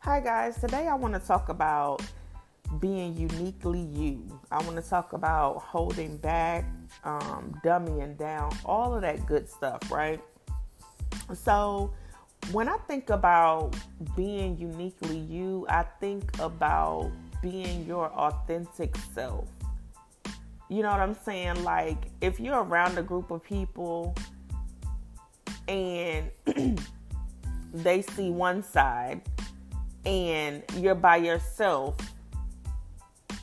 Hi guys, today I want to talk about being uniquely you. I want to talk about holding back, dumbing down, all of that good stuff, right? So, when I think about being uniquely you, I think about being your authentic self. You know what I'm saying? Like, if you're around a group of people and they see one side, and you're by yourself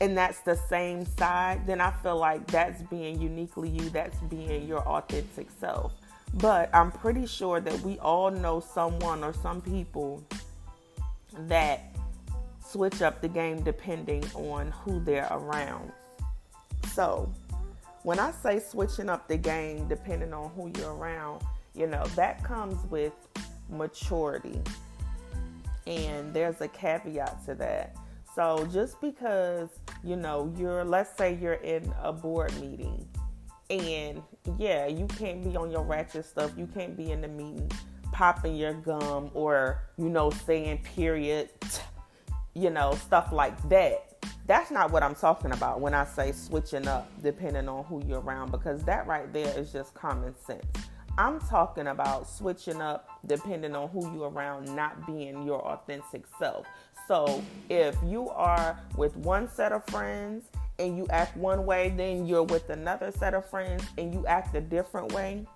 and that's the same side, then I feel like that's being uniquely you, that's being your authentic self. But I'm pretty sure that we all know someone or some people that switch up the game depending on who they're around. So when I say switching up the game depending on who you're around, that comes with maturity. And there's a caveat to that. So just because, let's say you're in a board meeting and you can't be on your ratchet stuff. You can't be in the meeting popping your gum or, saying period, stuff like that. That's not what I'm talking about when I say switching up depending on who you're around, because that right there is just common sense. I'm talking about switching up depending on who you're around, not being your authentic self. So if you are with one set of friends and you act one way, then you're with another set of friends and you act a different way,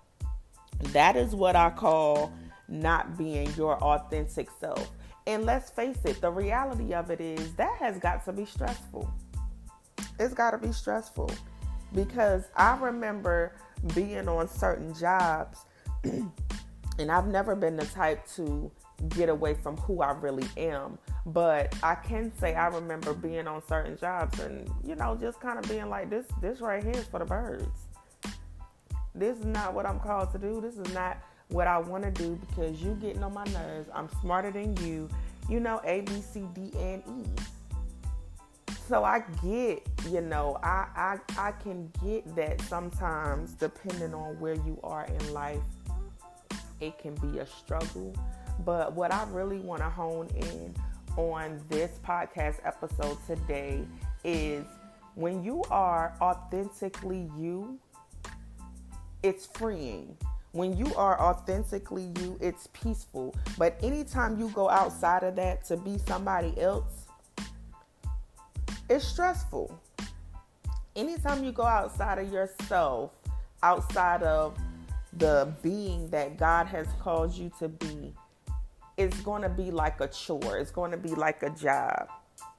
that is what I call not being your authentic self. And let's face it, the reality of it is that has got to be stressful. It's got to be stressful, because I remember being on certain jobs and I've never been the type to get away from who I really am, but I can say I remember being on certain jobs and just kind of being like, this right here is for the birds. This is not what I'm called to do. This is not what I want to do, because you getting on my nerves. I'm smarter than you, A, B, C, D, and E. So I get, I can get that sometimes, depending on where you are in life, it can be a struggle. But what I really want to hone in on this podcast episode today is when you are authentically you, it's freeing. When you are authentically you, it's peaceful. But anytime you go outside of that to be somebody else, it's stressful. Anytime you go outside of yourself, outside of the being that God has called you to be, it's going to be like a chore. It's going to be like a job.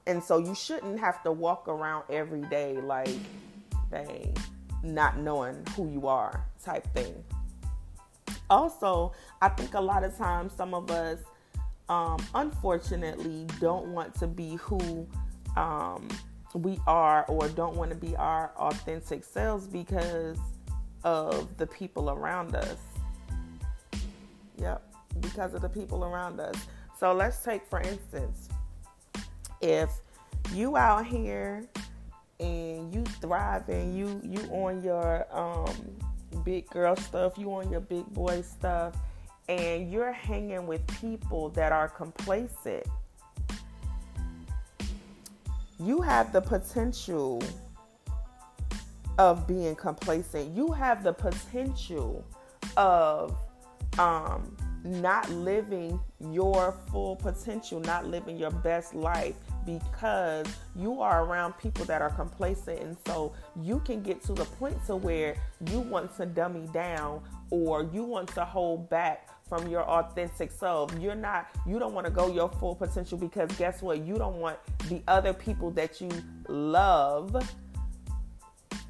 And so you shouldn't have to walk around every day like, dang, not knowing who you are type thing. Also, I think a lot of times some of us, unfortunately, don't want to be who we are, or don't want to be our authentic selves because of the people around us. Yep, because of the people around us. So let's take, for instance, if you out here and you thriving, you on your big girl stuff, you on your big boy stuff, and you're hanging with people that are complacent, you have the potential of being complacent. You have the potential of not living your full potential, not living your best life, because you are around people that are complacent. And so you can get to the point to where you want to dummy down, or you want to hold back from your authentic self. You don't want to go your full potential, because guess what? You don't want the other people that you love,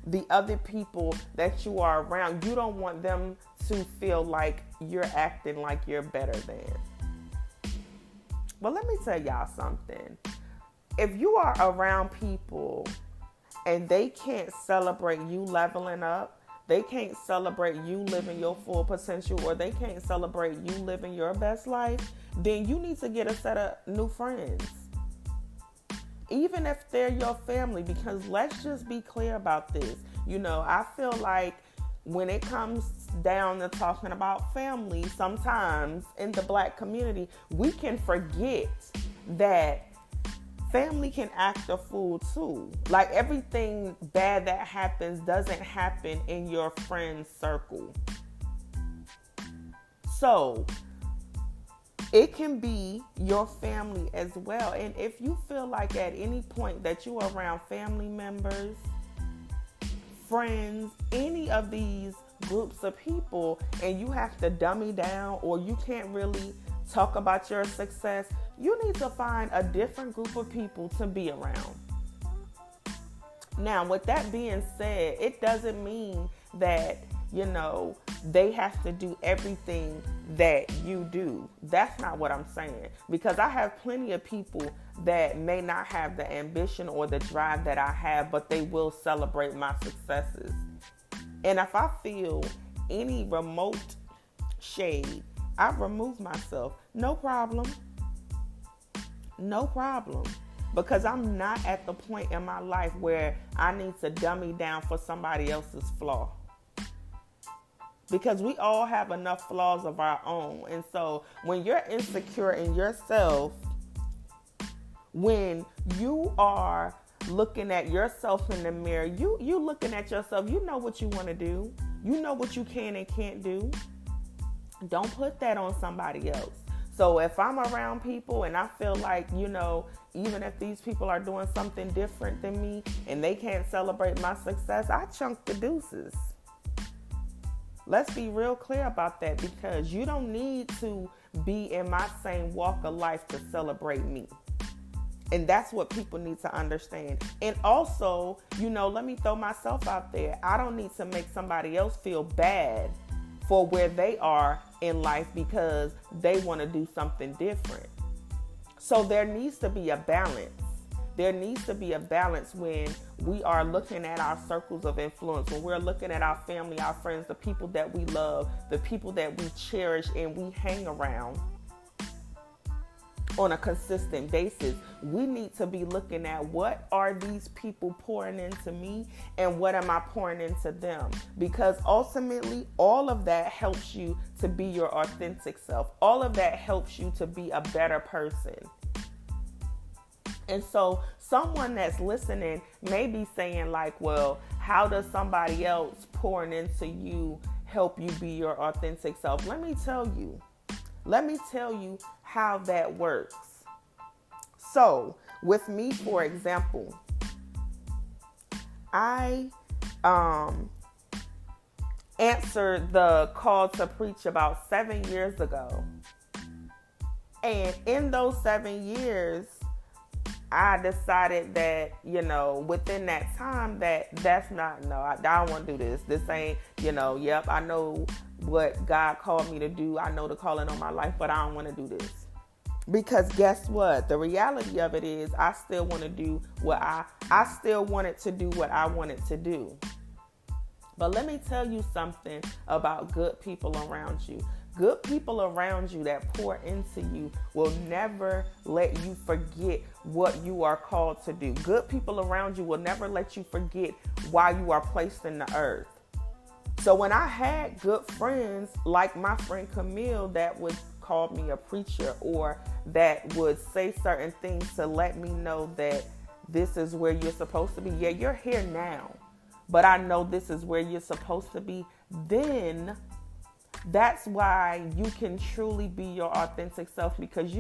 the other people that you are around, you don't want them to feel like you're acting like you're better than. But let me tell y'all something. If you are around people and they can't celebrate you leveling up, they can't celebrate you living your full potential, or they can't celebrate you living your best life, then you need to get a set of new friends. Even if they're your family, because let's just be clear about this. I feel like when it comes down to talking about family, sometimes in the Black community, we can forget that family can act a fool too. Like, everything bad that happens doesn't happen in your friend circle. So it can be your family as well. And if you feel like at any point that you are around family members, friends, any of these groups of people, and you have to dummy down, or you can't really talk about your success, you need to find a different group of people to be around. Now, with that being said, it doesn't mean that, they have to do everything that you do. That's not what I'm saying. Because I have plenty of people that may not have the ambition or the drive that I have, but they will celebrate my successes. And if I feel any remote shade, I remove myself. No problem. No problem. Because I'm not at the point in my life where I need to dummy down for somebody else's flaw. Because we all have enough flaws of our own. And so when you're insecure in yourself, when you are looking at yourself in the mirror, you looking at yourself, you know what you want to do. You know what you can and can't do. Don't put that on somebody else. So if I'm around people and I feel like, even if these people are doing something different than me and they can't celebrate my success, I chunk the deuces. Let's be real clear about that, because you don't need to be in my same walk of life to celebrate me. And that's what people need to understand. And also, let me throw myself out there. I don't need to make somebody else feel bad for where they are in life because they want to do something different. So there needs to be a balance. There needs to be a balance when we are looking at our circles of influence, when we're looking at our family, our friends, the people that we love, the people that we cherish and we hang around on a consistent basis. We need to be looking at, what are these people pouring into me and what am I pouring into them? Because ultimately, all of that helps you to be your authentic self. All of that helps you to be a better person. And so someone that's listening may be saying like, well, how does somebody else pouring into you help you be your authentic self? Let me tell you how that works. So with me, for example, I answered the call to preach about 7 years ago. And in those 7 years, I decided that, within that time that's not, I don't want to do this. This ain't, I know what God called me to do. I know the calling on my life, but I don't want to do this. Because guess what? The reality of it is I still want to do what I still wanted to do what I wanted to do. But let me tell you something about good people around you. Good people around you that pour into you will never let you forget what you are called to do. Good people around you will never let you forget why you are placed in the earth. So when I had good friends like my friend Camille that would call me a preacher, or that would say certain things to let me know that this is where you're supposed to be. Yeah, you're here now, but I know this is where you're supposed to be. Then that's why you can truly be your authentic self, because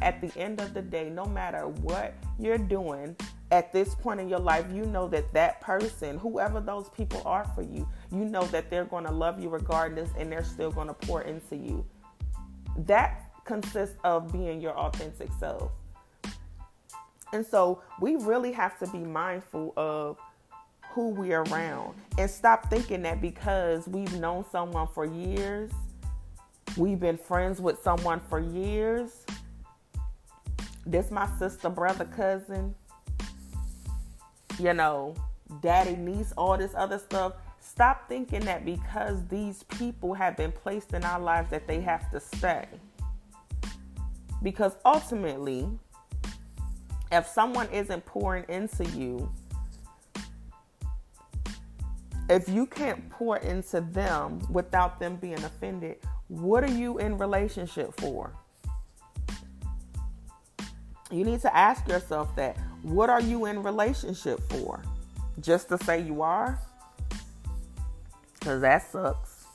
at the end of the day, no matter what you're doing at this point in your life, that person, whoever those people are for you, that they're going to love you regardless, and they're still going to pour into you. That consists of being your authentic self. And so we really have to be mindful of who we're around, and stop thinking that because we've known someone for years, we've been friends with someone for years, this my sister, brother, cousin, daddy, niece, all this other stuff. Stop thinking that because these people have been placed in our lives that they have to stay. Because ultimately, if someone isn't pouring into you, if you can't pour into them without them being offended, what are you in relationship for? You need to ask yourself that. What are you in relationship for? Just to say you are? Because that sucks.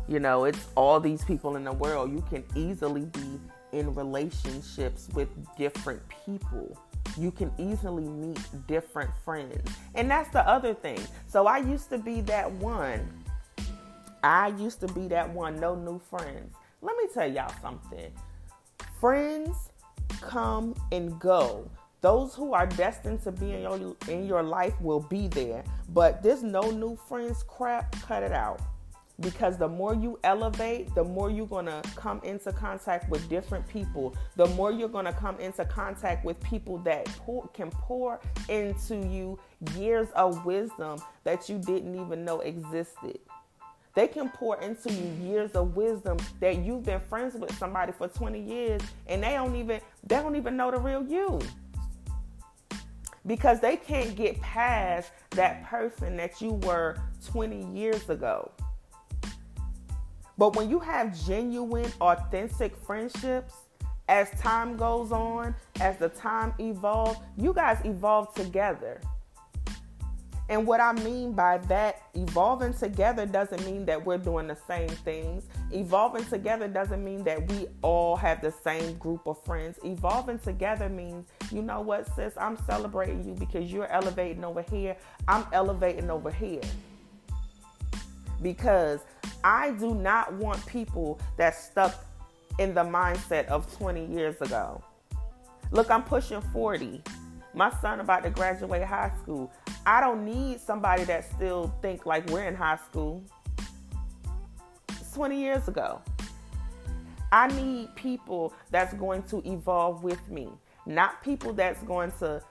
It's all these people in the world. You can easily be in relationships with different people. You can easily meet different friends. And that's the other thing. So I used to be that one. No new friends. Let me tell y'all something. Friends come and go. Those who are destined to be in your life will be there. But this no new friends crap, cut it out. Because the more you elevate, the more you're going to come into contact with different people. The more you're going to come into contact with people that can pour into you years of wisdom that you didn't even know existed. They can pour into you years of wisdom that you've been friends with somebody for 20 years and they don't even know the real you. Because they can't get past that person that you were 20 years ago. But when you have genuine, authentic friendships, as time goes on, as the time evolves, you guys evolve together. And what I mean by that, evolving together doesn't mean that we're doing the same things. Evolving together doesn't mean that we all have the same group of friends. Evolving together means, you know what, sis, I'm celebrating you because you're elevating over here. I'm elevating over here. Because I do not want people that's stuck in the mindset of 20 years ago. Look, I'm pushing 40. My son about to graduate high school. I don't need somebody that still think like we're in high school. It's 20 years ago. I need people that's going to evolve with me. Not people that's going to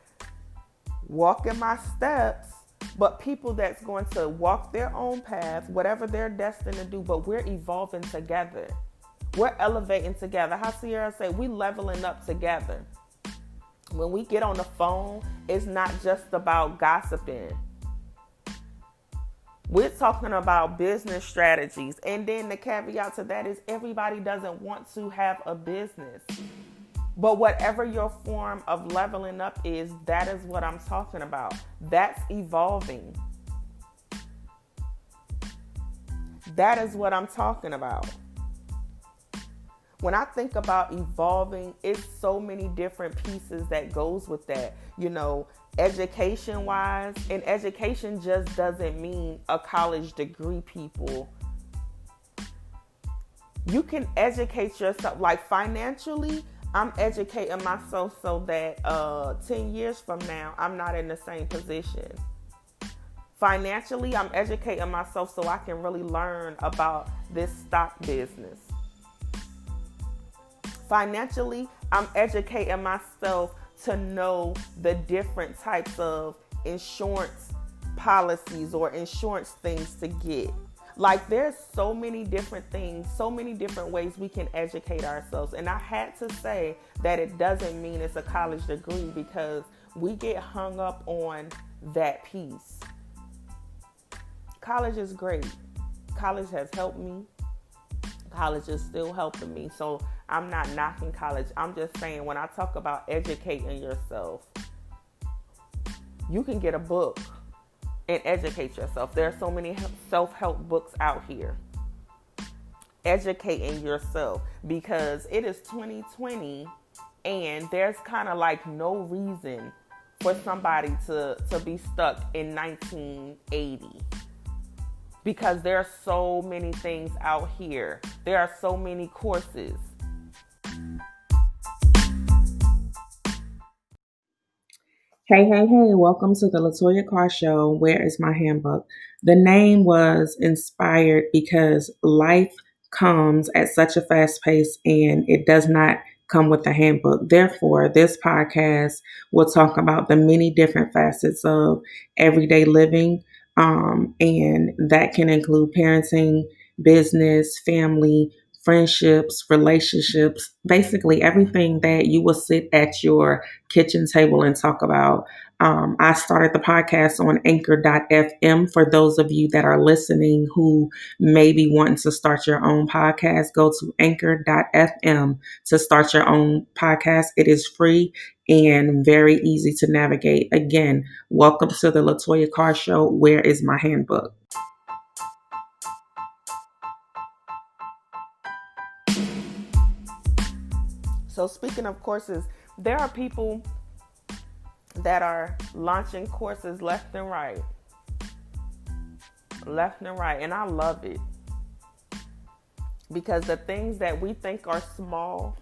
walk in my steps, but people that's going to walk their own path, whatever they're destined to do, but we're evolving together. We're elevating together. How Sierra said, we leveling up together. When we get on the phone, it's not just about gossiping. We're talking about business strategies. And then the caveat to that is everybody doesn't want to have a business. But whatever your form of leveling up is, that is what I'm talking about. That's evolving. That is what I'm talking about. When I think about evolving, it's so many different pieces that goes with that. Education wise, and education just doesn't mean a college degree, people. You can educate yourself, like financially. I'm educating myself so that 10 years from now, I'm not in the same position. Financially, I'm educating myself so I can really learn about this stock business. Financially, I'm educating myself to know the different types of insurance policies or insurance things to get. Like, there's so many different things, so many different ways we can educate ourselves. And I had to say that it doesn't mean it's a college degree, because we get hung up on that piece. College is great. College has helped me. College is still helping me. So I'm not knocking college. I'm just saying, when I talk about educating yourself, you can get a book and educate yourself. There are so many self-help books out here. Educating yourself, because it is 2020 and there's kind of like no reason for somebody to be stuck in 1980. Because there are so many things out here. There are so many courses. Hey, welcome to the Latoya Carr Show. Where is my handbook? The name was inspired because life comes at such a fast pace and it does not come with a handbook. Therefore, this podcast will talk about the many different facets of everyday living, and that can include parenting, business, family, friendships, relationships, basically everything that you will sit at your kitchen table and talk about. I started the podcast on anchor.fm. For those of you that are listening who may be wanting to start your own podcast, go to anchor.fm to start your own podcast. It is free and very easy to navigate. Again, welcome to the Latoya Carr Show. Where is my handbook? So speaking of courses, there are people that are launching courses left and right. And I love it. Because the things that we think are small,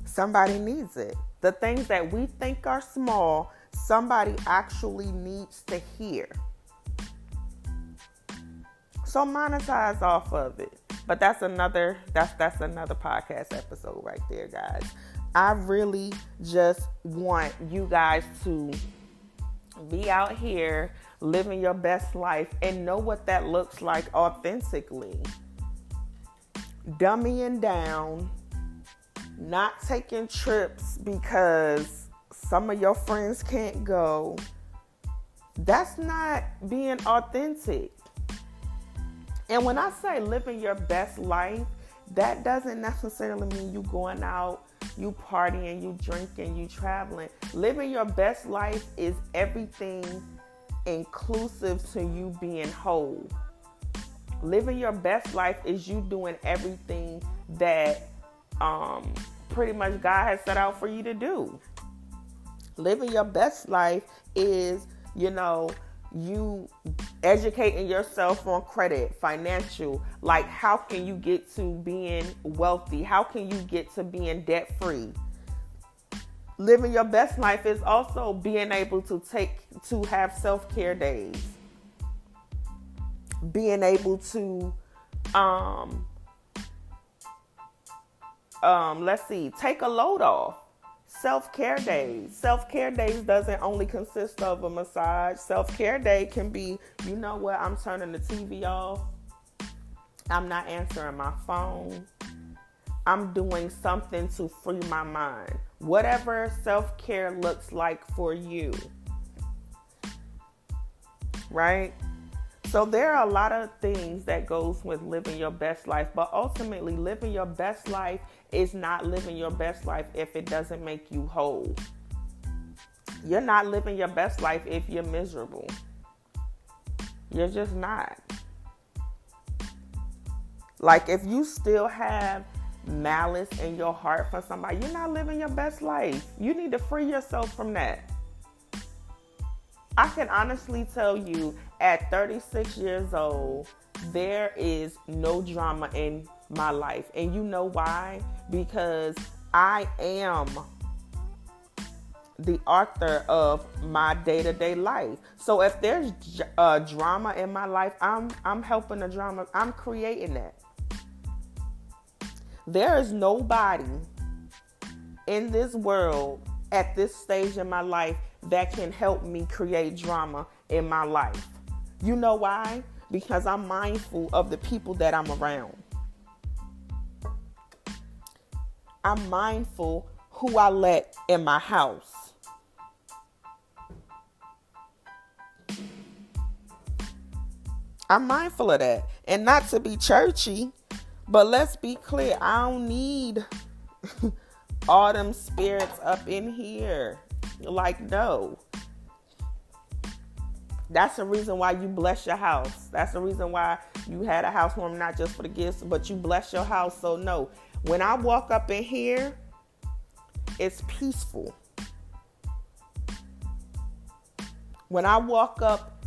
somebody needs it. The things that we think are small, somebody actually needs to hear. So monetize off of it. But that's another podcast episode right there, guys. I really just want you guys to be out here living your best life and know what that looks like authentically. Dummying down, not taking trips because some of your friends can't go. That's not being authentic. And when I say living your best life, that doesn't necessarily mean you going out, you partying, you drinking, you traveling. Living your best life is everything inclusive to you being whole. Living your best life is you doing everything that pretty much God has set out for you to do. Living your best life is, you educating yourself on credit, financial, like how can you get to being wealthy? How can you get to being debt free? Living your best life is also being able to have self-care days. Being able to, take a load off. Self-care days. Self-care days doesn't only consist of a massage. Self-care day can be, you know what, I'm turning the TV off. I'm not answering my phone. I'm doing something to free my mind. Whatever self-care looks like for you. Right? So there are a lot of things that goes with living your best life, but ultimately living your best life is not living your best life if it doesn't make you whole. You're not living your best life if you're miserable. You're just not. Like if you still have malice in your heart for somebody, you're not living your best life. You need to free yourself from that. I can honestly tell you at 36 years old, there is no drama in my life. And you know why? Because I am the author of my day-to-day life. So if there's drama in my life, I'm helping the drama. I'm creating that. There is nobody in this world at this stage in my life that can help me create drama in my life. You know why? Because I'm mindful of the people that I'm around. I'm mindful who I let in my house. I'm mindful of that. And not to be churchy, but let's be clear. I don't need all them spirits up in here. Like, no. That's the reason why you bless your house. That's the reason why you had a housewarming, not just for the gifts, but you bless your house. So no, when I walk up in here, it's peaceful. When I walk up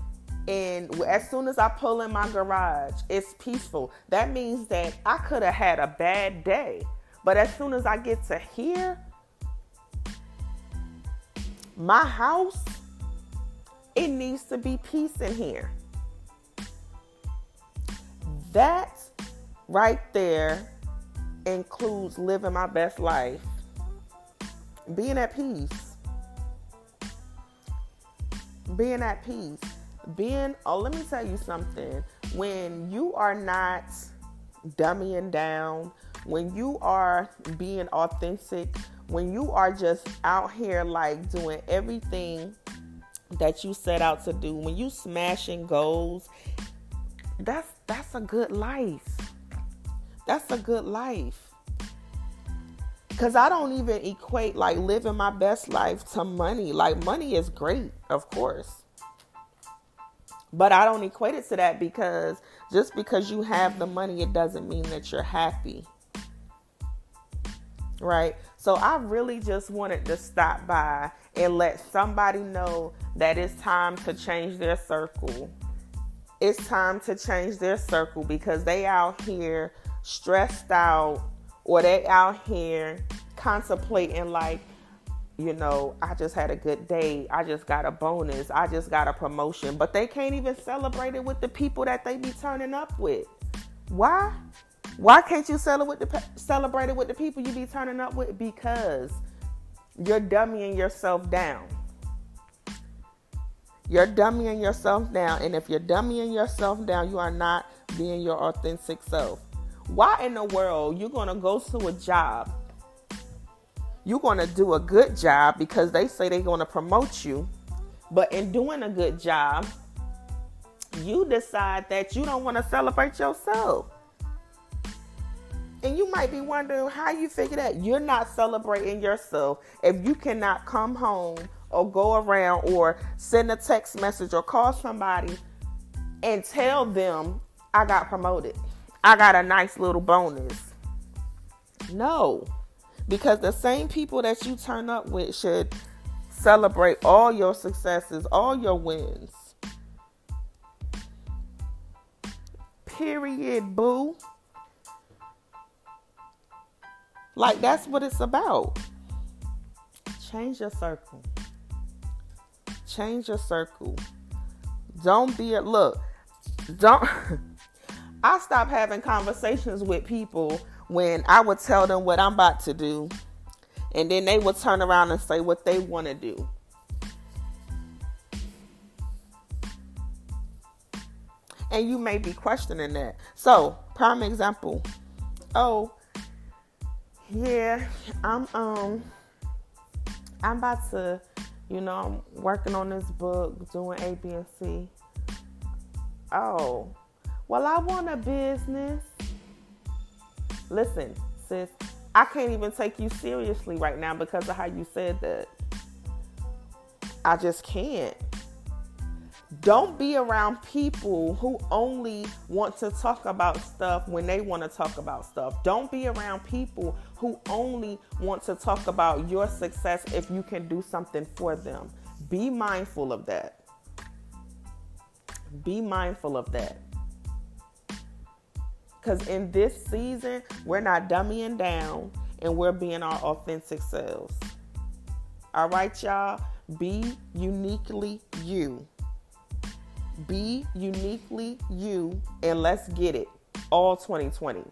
and as soon as I pull in my garage, it's peaceful. That means that I could have had a bad day. But as soon as I get to here, my house, it needs to be peace in here. That right there includes living my best life. Being at peace. Being at peace. Let me tell you something. When you are not dummying down, when you are being authentic, when you are just out here like doing everything that you set out to do, when you smashing goals, that's a good life. That's a good life. Because I don't even equate like living my best life to money. Like money is great, of course. But I don't equate it to that, because just because you have the money, it doesn't mean that you're happy. Right? So I really just wanted to stop by and let somebody know that it's time to change their circle. It's time to change their circle, because they out here stressed out, or they out here contemplating like, I just had a good day. I just got a bonus. I just got a promotion. But they can't even celebrate it with the people that they be turning up with. Why? Why can't you celebrate it with the people you be turning up with? Because you're dummying yourself down. You're dummying yourself down. And if you're dummying yourself down, you are not being your authentic self. Why in the world you're going to go to a job? You're going to do a good job because they say they're going to promote you. But in doing a good job, you decide that you don't want to celebrate yourself. And you might be wondering how you figure that. You're not celebrating yourself if you cannot come home or go around or send a text message or call somebody and tell them, I got promoted. I got a nice little bonus. No. Because the same people that you turn up with should celebrate all your successes, all your wins. Period, boo. Like, that's what it's about. Change your circle. Change your circle. Don't. I stopped having conversations with people when I would tell them what I'm about to do, and then they would turn around and say what they want to do. And you may be questioning that. So, prime example. Oh, yeah, I'm about to, I'm working on this book, doing A, B, and C. Oh, well, I want a business. Listen, sis, I can't even take you seriously right now because of how you said that. I just can't. Don't be around people who only want to talk about stuff when they want to talk about stuff. Don't be around people who only want to talk about your success if you can do something for them. Be mindful of that. Be mindful of that. Because in this season, we're not dummying down and we're being our authentic selves. All right, y'all? Be uniquely you. Be uniquely you, and let's get it all 2020.